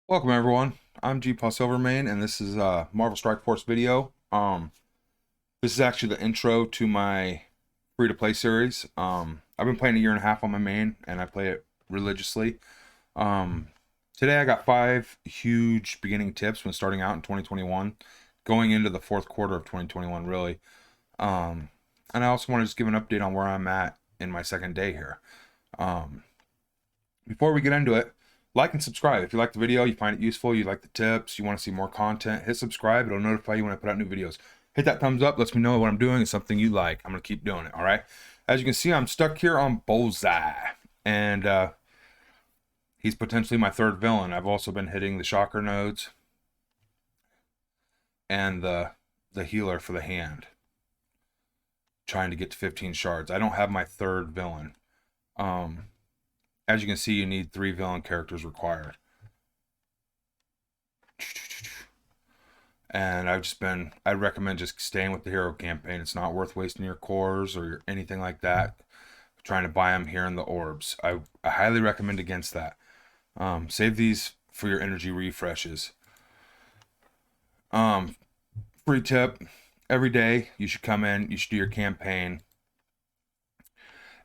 Welcome everyone. I'm GpaSilverMane and this is a Marvel Strike Force video. This is actually the intro to my free-to-play series. I've been playing a year and a half on my main and I play it religiously. Today I got 5 huge beginning tips when starting out in 2021, going into the fourth quarter of 2021 really. And I also want to just give an update on where I'm at in my second day here. Before we get into it, like and subscribe. If you like the video, you find it useful, you like the tips, you want to see more content, hit subscribe. It'll notify you when I put out new videos. Hit that thumbs up, lets me know what I'm doing is something you like. I'm going to keep doing it, all right? As you can see, I'm stuck here on Bullseye. And he's potentially my third villain. I've also been hitting the shocker nodes and the healer for the hand, trying to get to 15 shards. I don't have my third villain. As you can see, you need 3 villain characters required. And I recommend just staying with the hero campaign. It's not worth wasting your cores or anything like that, trying to buy them here in the orbs. I highly recommend against that. Save these for your energy refreshes. Free tip, every day you should come in, you should do your campaign.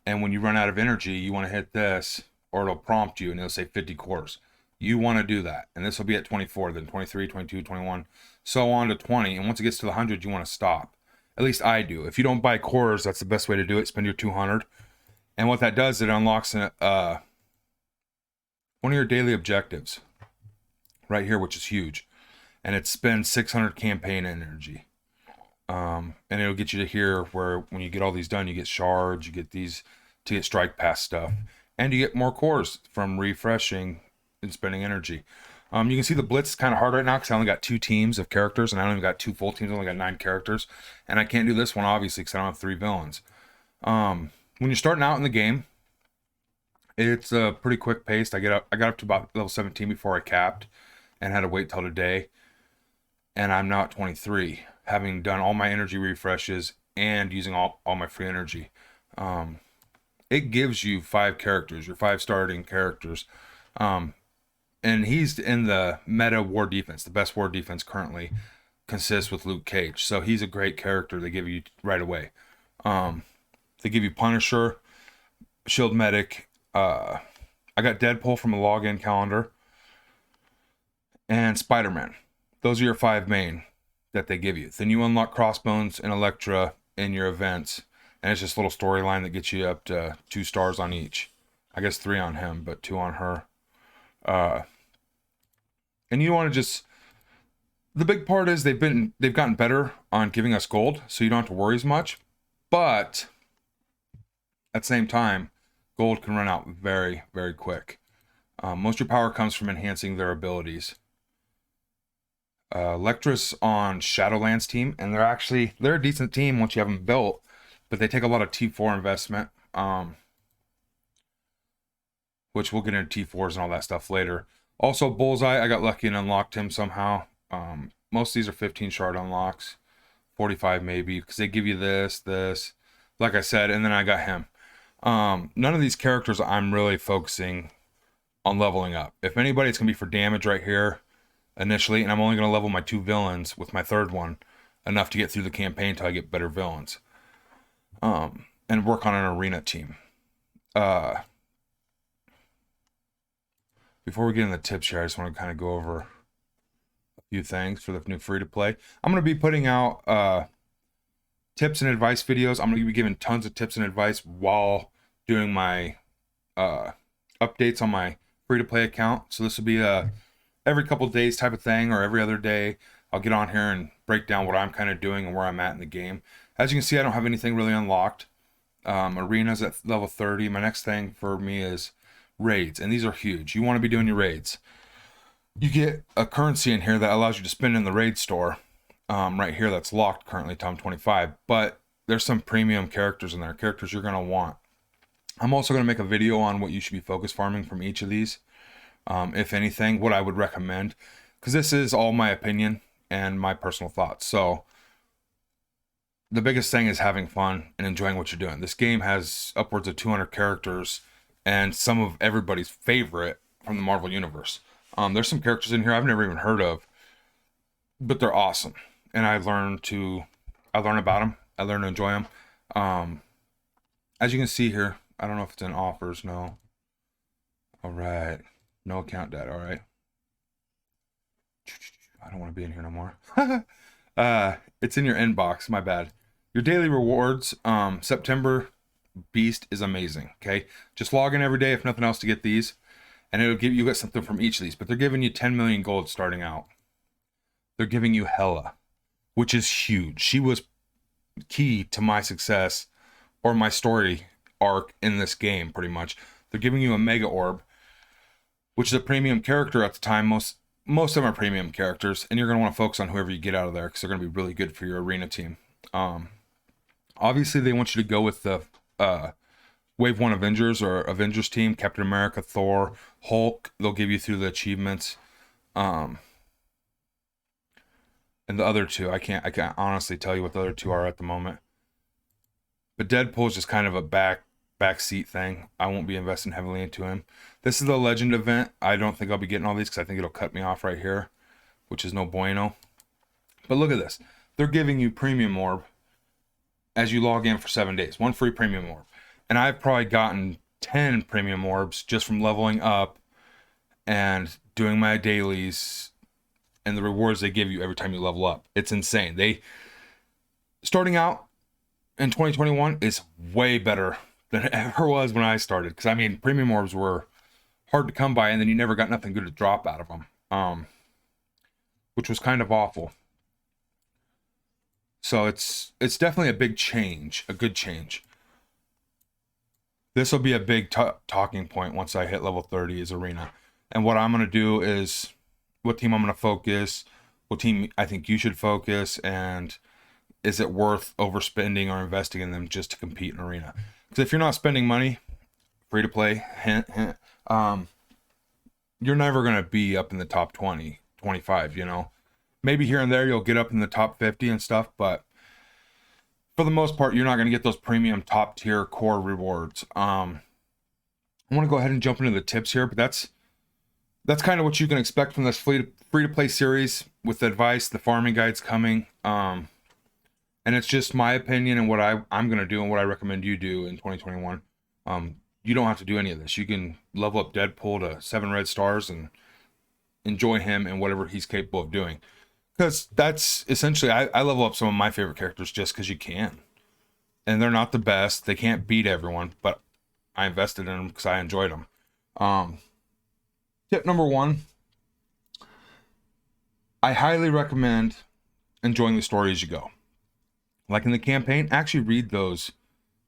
And when you run out of energy, you want to hit this, or it'll prompt you and it'll say 50 cores. You want to do that. And this will be at 24, then 23, 22, 21, so on to 20. And once it gets to the 100, you want to stop. At least I do. If you don't buy cores, that's the best way to do it. Spend your 200. And what that does, it unlocks one of your daily objectives right here, which is huge. And it spends 600 campaign energy. And it'll get you to here where when you get all these done, you get shards, you get these to get strike pass stuff, and you get more cores from refreshing and spending energy. You can see the blitz is kind of hard right now because I only got 2 teams of characters and I only got 2 full teams. I only got 9 characters, and I can't do this one obviously because I don't have 3 villains. When you're starting out in the game, it's pretty quick paced. I got up to about level 17 before I capped and had to wait till today, and I'm now at 23, having done all my energy refreshes and using all my free energy. It gives you 5 characters, your 5 starting characters. And he's in the meta war defense. The best war defense currently consists with Luke Cage. So he's a great character they give you right away. They give you Punisher, Shield Medic. I got Deadpool from a login calendar, and Spider-Man. Those are your 5 main that they give you. Then you unlock Crossbones and Elektra in your events, and it's just a little storyline that gets you up to 2 stars on each. I guess 3 on him, but 2 on her. And you want to just, the big part is they've gotten better on giving us gold, so you don't have to worry as much. But at the same time, gold can run out very, very quick. Most of your power comes from enhancing their abilities. Electra's on Shadowlands team, and they're a decent team once you have them built, but they take a lot of T4 investment, which we'll get into T4s and all that stuff later. Also, Bullseye, I got lucky and unlocked him somehow. Most of these are 15 shard unlocks, 45 maybe, because they give you this, like I said, and then I got him. None of these characters I'm really focusing on leveling up. If anybody, it's going to be for damage right here initially, and I'm only going to level my 2 villains with my third one enough to get through the campaign until I get better villains. And work on an arena team. Before we get into the tips here, I just want to kind of go over a few things for the new free-to-play. I'm going to be putting out tips and advice videos. I'm going to be giving tons of tips and advice while doing my updates on my free-to-play account. So this will be a every couple of days type of thing, or every other day I'll get on here and break down what I'm kind of doing and where I'm at in the game. As you can see, I don't have anything really unlocked. Arena's at level 30. My next thing for me is raids, and these are huge. You want to be doing your raids. You get a currency in here that allows you to spend in the raid store right here that's locked currently to 25, but there's some premium characters in there, characters you're going to want. I'm also going to make a video on what you should be focus farming from each of these, if anything, what I would recommend, because this is all my opinion and my personal thoughts. So the biggest thing is having fun and enjoying what you're doing. This game has upwards of 200 characters and some of everybody's favorite from the Marvel Universe. There's some characters in here I've never even heard of, but they're awesome. And I learn about them. I learn to enjoy them. As you can see here, I don't know if it's in offers. No. All right. No account data. All right. I don't want to be in here no more. It's in your inbox. My bad. Your daily rewards. September Beast is amazing. Okay. Just log in every day, if nothing else, to get these. And it'll give you get something from each of these. But they're giving you 10 million gold starting out. They're giving you Hela, which is huge. She was key to my success or my story arc in this game, pretty much. They're giving you a Mega Orb, which is a premium character at the time. Most of them are premium characters, and you're going to want to focus on whoever you get out of there because they're going to be really good for your arena team. Obviously, they want you to go with the Wave 1 Avengers or Avengers team, Captain America, Thor, Hulk. They'll give you through the achievements. And the other two, I can't honestly tell you what the other two are at the moment. But Deadpool's just kind of a backseat thing. I won't be investing heavily into him. This is the Legend event. I don't think I'll be getting all these because I think it'll cut me off right here, which is no bueno. But look at this. They're giving you Premium Orb as you log in for 7 days. 1 free Premium Orb. And I've probably gotten 10 Premium Orbs just from leveling up and doing my dailies and the rewards they give you every time you level up. It's insane. Starting out in 2021 is way better than it ever was when I started. Because, I mean, Premium Orbs were hard to come by, and then you never got nothing good to drop out of them. Which was kind of awful. So it's definitely a big change, a good change. This will be a big talking point once I hit level 30 is Arena. And what I'm going to do is what team I'm going to focus, what team I think you should focus, and is it worth overspending or investing in them just to compete in Arena? Because if you're not spending money, free to play, hint, you're never going to be up in the top 20, 25, you know. Maybe here and there you'll get up in the top 50 and stuff, but for the most part, you're not going to get those premium top tier core rewards. I want to go ahead and jump into the tips here, but that's kind of what you can expect from this free to play series with the advice, the farming guides coming. And it's just my opinion and what I'm going to do and what I recommend you do in 2021. You don't have to do any of this. You can level up Deadpool to 7 red stars and enjoy him and whatever he's capable of doing. Because that's essentially, I level up some of my favorite characters just because you can. And they're not the best. They can't beat everyone, but I invested in them because I enjoyed them. Tip number 1, I highly recommend enjoying the story as you go. Like in the campaign, actually read those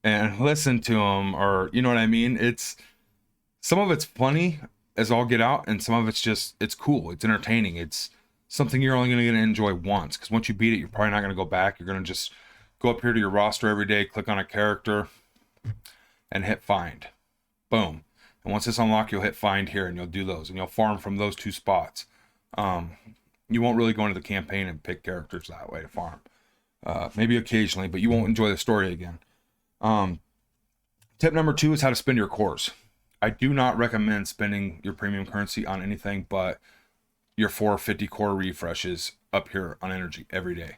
and listen to them, or you know what I mean? Some of it's funny as all get out, and some of it's cool, it's entertaining, it's something you're only going to enjoy once, because once you beat it, you're probably not going to go back. You're going to just go up here to your roster every day, click on a character, and hit find. Boom. And once it's unlocked, you'll hit find here, and you'll do those, and you'll farm from those 2 spots. You won't really go into the campaign and pick characters that way to farm. Maybe occasionally, but you won't enjoy the story again. Tip number 2 is how to spend your cores. I do not recommend spending your premium currency on anything but your 450 core refreshes up here on energy every day.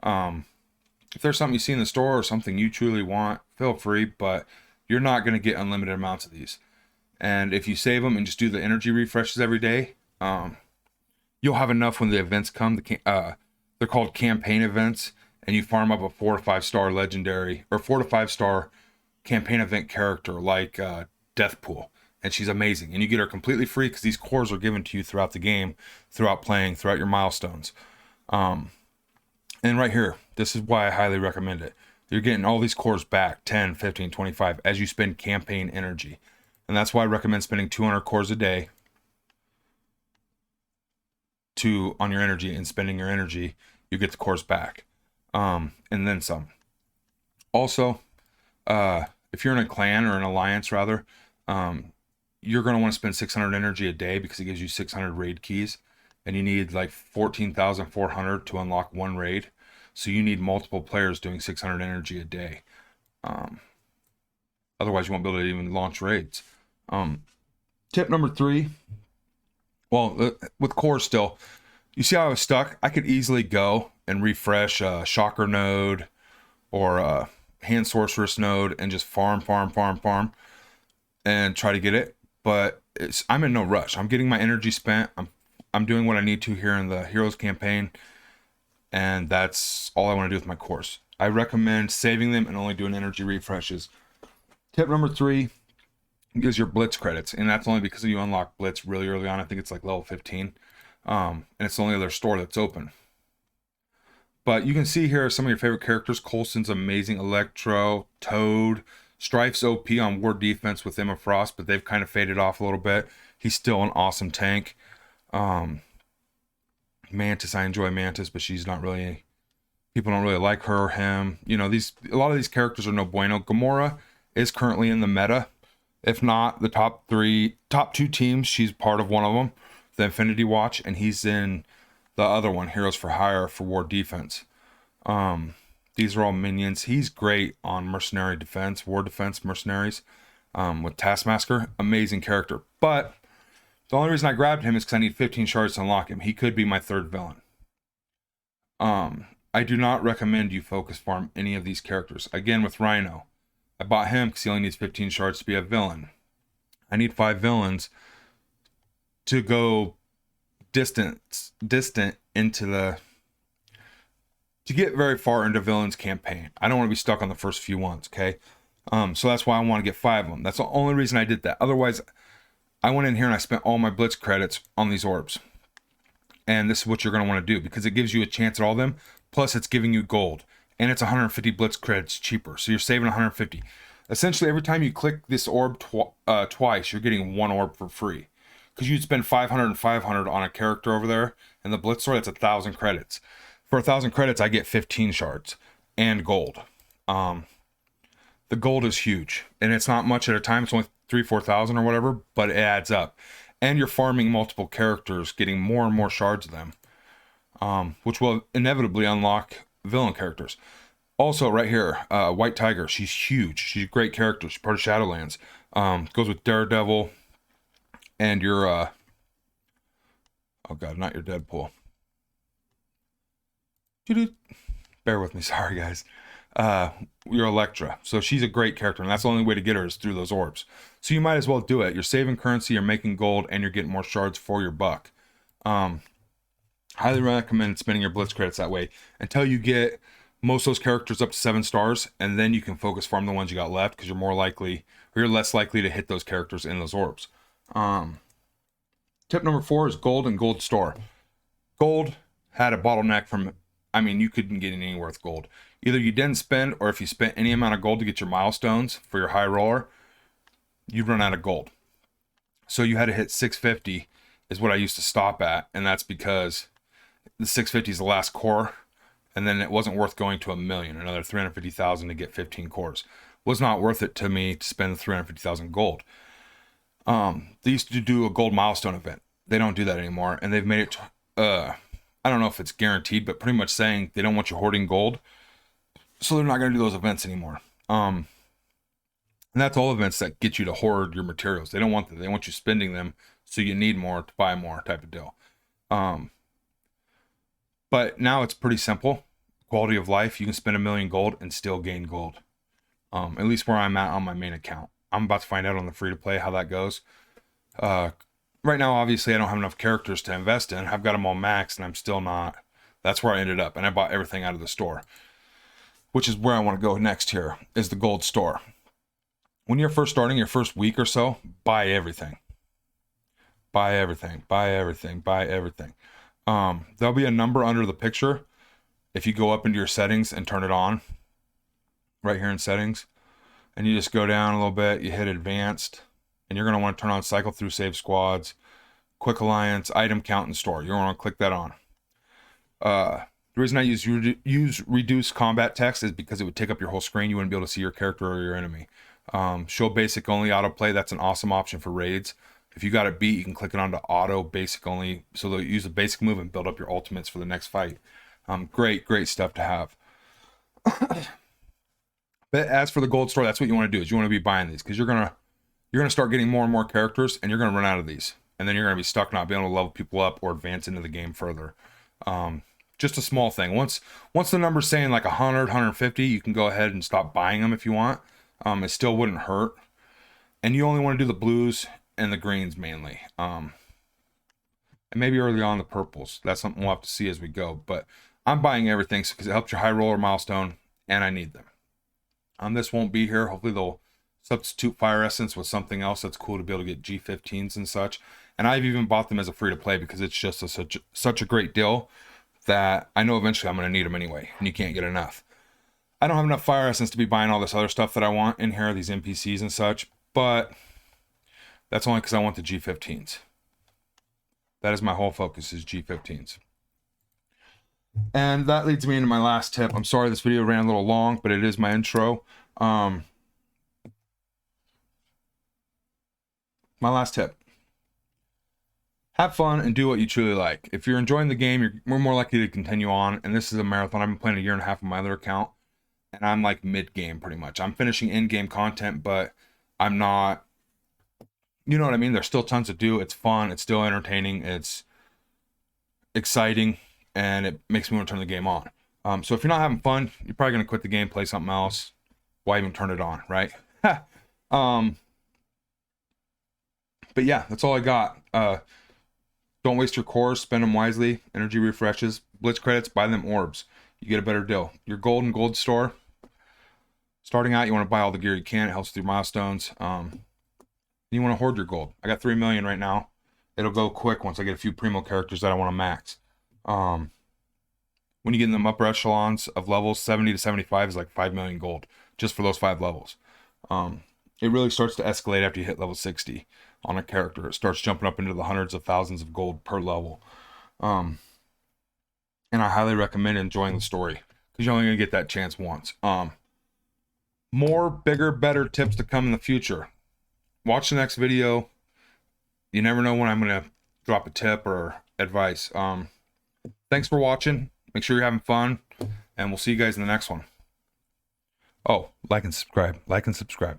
If there's something you see in the store or something you truly want, feel free, but you're not going to get unlimited amounts of these. And if you save them and just do the energy refreshes every day, you'll have enough when the events come. They're called campaign events, and you farm up a 4 to 5 star legendary or 4 to 5 star campaign event character like Deathpool, and she's amazing. And you get her completely free because these cores are given to you throughout the game, throughout playing, throughout your milestones. And right here, this is why I highly recommend it. You're getting all these cores back, 10, 15, 25, as you spend campaign energy. And that's why I recommend spending 200 cores a day on your energy, and spending your energy, you get the cores back. And then some. Also, if you're in a clan or an alliance rather, you're going to want to spend 600 energy a day because it gives you 600 raid keys, and you need like 14,400 to unlock 1 raid. So you need multiple players doing 600 energy a day. Otherwise you won't be able to even launch raids. Tip number 3, Well, with core still, you see how I was stuck? I could easily go and refresh a Shocker node or a Hand Sorceress node and just farm, and try to get it. But I'm in no rush. I'm getting my energy spent. I'm doing what I need to here in the Heroes campaign, and that's all I want to do with my course. I recommend saving them and only doing energy refreshes. Tip number 3 is your Blitz credits, and that's only because you unlock Blitz really early on. I think it's like level 15, and it's the only other store that's open. But you can see here some of your favorite characters. Coulson's amazing. Electro, Toad, Strife's OP on War Defense with Emma Frost, but they've kind of faded off a little bit. He's still an awesome tank. Mantis, I enjoy Mantis, but she's not really, people don't really like her or him. You know, a lot of these characters are no bueno. Gamora is currently in the meta. If not the top 2 teams, she's part of one of them, the Infinity Watch, and he's in the other one, Heroes for Hire, for War Defense. These are all minions. He's great on Mercenary Defense, War Defense, Mercenaries, with Taskmaster. Amazing character. But the only reason I grabbed him is because I need 15 shards to unlock him. He could be my 3rd villain. I do not recommend you focus farm any of these characters. Again, with Rhino, I bought him because he only needs 15 shards to be a villain. I need 5 villains to go distant into to get very far into villains campaign. I don't want to be stuck on the first few ones, okay? So that's why I want to get 5 of them. That's the only reason I did that. Otherwise, I went in here and I spent all my Blitz credits on these orbs. And this is what you're going to want to do, because it gives you a chance at all of them. Plus, it's giving you gold. And it's 150 Blitz credits cheaper. So you're saving 150. Essentially, every time you click this orb twice, you're getting 1 orb for free. Because you'd spend 500 and 500 on a character over there. And the Blitz store, that's 1,000 credits. For 1,000 credits, I get 15 shards and gold. The gold is huge. And it's not much at a time. It's only 3,000-4,000 or whatever. But it adds up. And you're farming multiple characters, getting more and more shards of them. Which will inevitably unlock villain characters. Also, right here, White Tiger. She's huge. She's a great character. She's part of Shadowlands. Goes with Daredevil and your oh god, not your Deadpool. Bear with me, sorry guys. Your Elektra. So she's a great character, and that's the only way to get her is through those orbs. So you might as well do it. You're saving currency, you're making gold, and you're getting more shards for your buck. Highly recommend spending your Blitz credits that way until you get most of those characters up to 7 stars, and then you can focus farm the ones you got left, because you're more likely, or you're less likely to hit those characters in those orbs. Tip number 4 is gold and gold store. Gold had a bottleneck from, I mean, you couldn't get anywhere with gold. Either you didn't spend, or if you spent any amount of gold to get your milestones for your high roller, you'd run out of gold. So you had to hit 650 is what I used to stop at, and that's because the 650 is the last core, and then it wasn't worth going to 1,000,000, another 350,000 to get 15 cores. Was not worth it to me to spend 350,000 gold. They used to do a gold milestone event. They don't do that anymore, and they've made it, I don't know if it's guaranteed, but pretty much saying they don't want you hoarding gold, so they're not going to do those events anymore. And that's all events that get you to hoard your materials. They don't want that. They want you spending them, so you need more to buy more type of deal. But now it's pretty simple. Quality of life, you can spend 1,000,000 gold and still gain gold. At least where I'm at on my main account. I'm about to find out on the free-to-play how that goes. Right now, obviously, I don't have enough characters to invest in. I've got them all maxed, and I'm still not. That's where I ended up, and I bought everything out of the store, which is where I want to go next here, is the gold store. When you're first starting, your first week or so, buy everything. Buy everything, buy everything, buy everything. There'll be a number under the picture if you go up into your settings and turn it on, right here in settings, and you just go down a little bit, you hit advanced, and you're going to want to turn on cycle through save squads, quick alliance, item count, and store. You're going to want to click that on. The reason I use reduce combat text is because it would take up your whole screen. You wouldn't be able to see your character or your enemy. Show basic only autoplay. That's an awesome option for raids. If you got it beat, you can click it on to auto basic only, so they'll use the basic move and build up your ultimates for the next fight. Great stuff to have. But as for the gold store, that's what you want to do, is you want to be buying these, because you're gonna start getting more and more characters, and you're gonna run out of these. and then you're going to be stuck not being able to level people up or advance into the game further. Just a small thing. Once the number's saying like 100, 150, you can go ahead and stop buying them if you want. It still wouldn't hurt. And you only want to do the blues and the greens mainly. And maybe early on the purples. That's something we'll have to see as we go. But I'm buying everything because it helps your high roller milestone, and I need them. This won't be here. Hopefully they'll substitute Fire Essence with something else that's cool to be able to get G15s and such. And I've even bought them as a free-to-play because it's just such a great deal that I know eventually I'm going to need them anyway, and you can't get enough. I don't have enough Fire Essence to be buying all this other stuff that I want in here, these NPCs and such, but that's only because I want the G15s. That is my whole focus, is G15s. And that leads me into my last tip. I'm sorry this video ran a little long, but it is my intro. My last tip. Have fun and do what you truly like. If you're enjoying the game, we're more likely to continue on. And this is a marathon. I've been playing 1.5 years on my other account. And I'm like mid-game pretty much. I'm finishing in-game content, but I'm not... You know what I mean? There's still tons to do. It's fun. It's still entertaining. It's exciting. And it makes me want to turn the game on. So if you're not having fun, you're probably going to quit the game, play something else. Why even turn it on, right? But yeah, that's all I got. Don't waste your cores. Spend them wisely. Energy refreshes. Blitz credits. Buy them orbs. You get a better deal. Your gold and gold store. Starting out, you want to buy all the gear you can. It helps with your milestones. You want to hoard your gold. I got 3 million right now. It'll go quick once I get a few primo characters that I want to max. When you get in the upper echelons of levels, 70 to 75 is like 5 million gold just for those 5 levels. It really starts to escalate after you hit level 60 on a character. It starts jumping up into the hundreds of thousands of gold per level. And I highly recommend enjoying the story because you're only going to get that chance once. More, bigger, better tips to come in the future. Watch the next video. You never know when I'm going to drop a tip or advice. Thanks for watching. Make sure you're having fun, and we'll see you guys in the next one. Oh, like and subscribe. Like and subscribe.